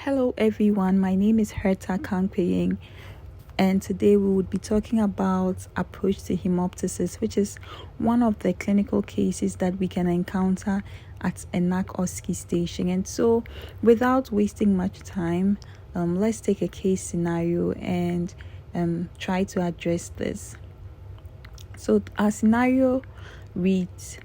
Hello everyone, my name is Herta Kangpeying, and today we would be talking about approach to hemoptysis, which is one of the clinical cases that we can encounter at a NAC OSCE station. And so without wasting much time, let's take a case scenario and try to address this. So our scenario reads: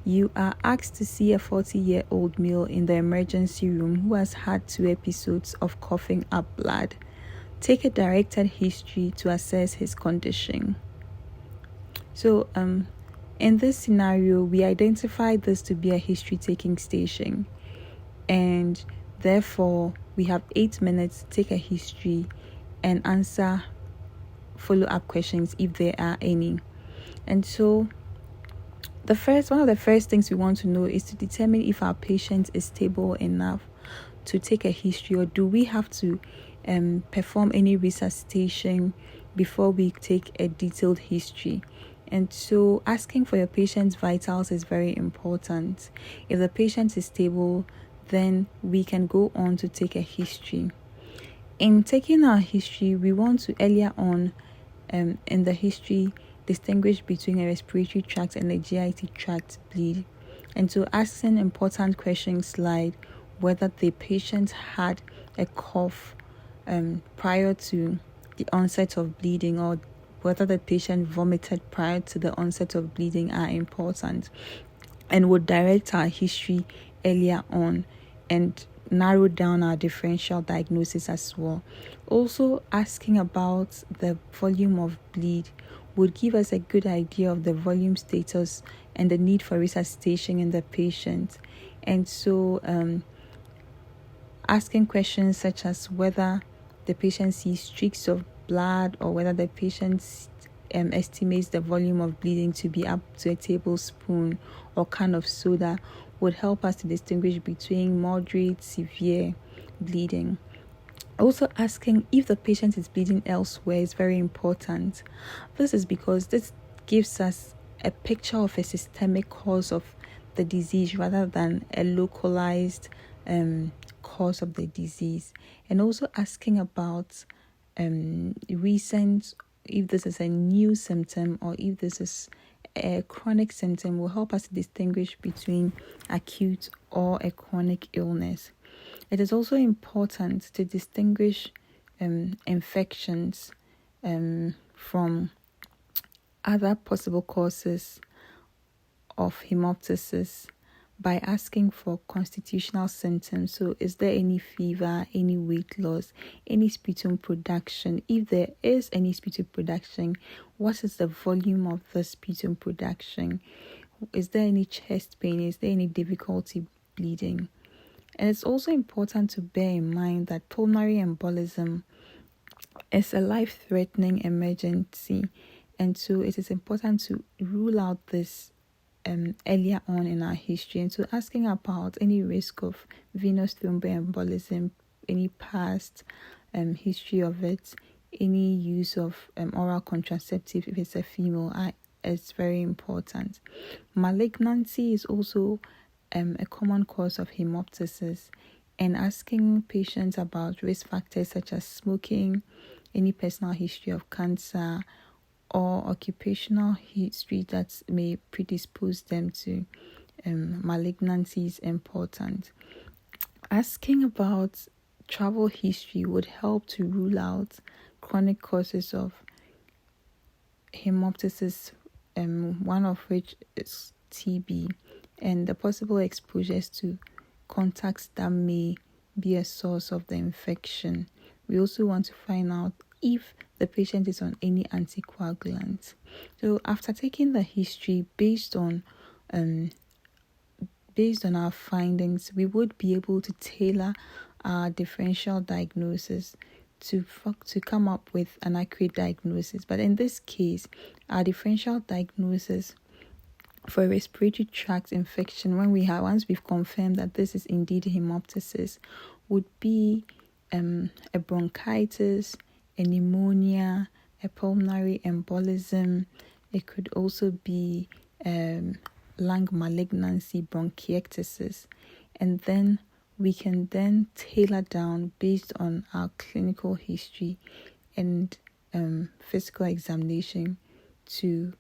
you are asked to see a 40-year-old male in the emergency room who has had 2 episodes of coughing up blood. Take a directed history to assess his condition. So, in this scenario, we identify this to be a history-taking station, and therefore we have 8 minutes to take a history and answer follow-up questions if there are any. And so one of the first things we want to know is to determine if our patient is stable enough to take a history, or do we have to perform any resuscitation before we take a detailed history. And so asking for your patient's vitals is very important. If the patient is stable, then we can go on to take a history. In taking our history, we want to earlier on in the history distinguish between a respiratory tract and a GIT tract bleed. And so asking important questions like whether the patient had a cough prior to the onset of bleeding, or whether the patient vomited prior to the onset of bleeding are important, and would direct our history earlier on and narrow down our differential diagnosis as well. Also, asking about the volume of bleed would give us a good idea of the volume status and the need for resuscitation in the patient. And so asking questions such as whether the patient sees streaks of blood, or whether the patient estimates the volume of bleeding to be up to a tablespoon or can of soda, would help us to distinguish between moderate, severe bleeding. Also, asking if the patient is bleeding elsewhere is very important. This is because this gives us a picture of a systemic cause of the disease rather than a localized cause of the disease. And also asking about recent, if this is a new symptom or if this is a chronic symptom, will help us to distinguish between acute or a chronic illness. It is also important to distinguish infections from other possible causes of hemoptysis by asking for constitutional symptoms. So is there any fever, any weight loss, any sputum production? If there is any sputum production, what is the volume of the sputum production? Is there any chest pain? Is there any difficulty bleeding? And it's also important to bear in mind that pulmonary embolism is a life-threatening emergency, and so it is important to rule out this earlier on in our history. And so asking about any risk of venous thromboembolism, any past history of it, any use of oral contraceptive if it's a female, is very important. Malignancy is also a common cause of hemoptysis, and asking patients about risk factors such as smoking, any personal history of cancer, or occupational history that may predispose them to malignancy is important. Asking about travel history would help to rule out chronic causes of hemoptysis, one of which is TB, and the possible exposures to contacts that may be a source of the infection. We also want to find out if the patient is on any anticoagulant. So after taking the history based on our findings, we would be able to tailor our differential diagnosis to come up with an accurate diagnosis. But in this case, our differential diagnosis for a respiratory tract infection, once we've confirmed that this is indeed hemoptysis, would be a bronchitis, a pneumonia, a pulmonary embolism. It could also be lung malignancy, bronchiectasis. And then we can then tailor down based on our clinical history and physical examination to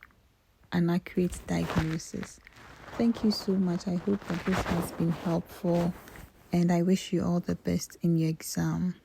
an accurate diagnosis. Thank you so much. I hope that this has been helpful, and I wish you all the best in your exam.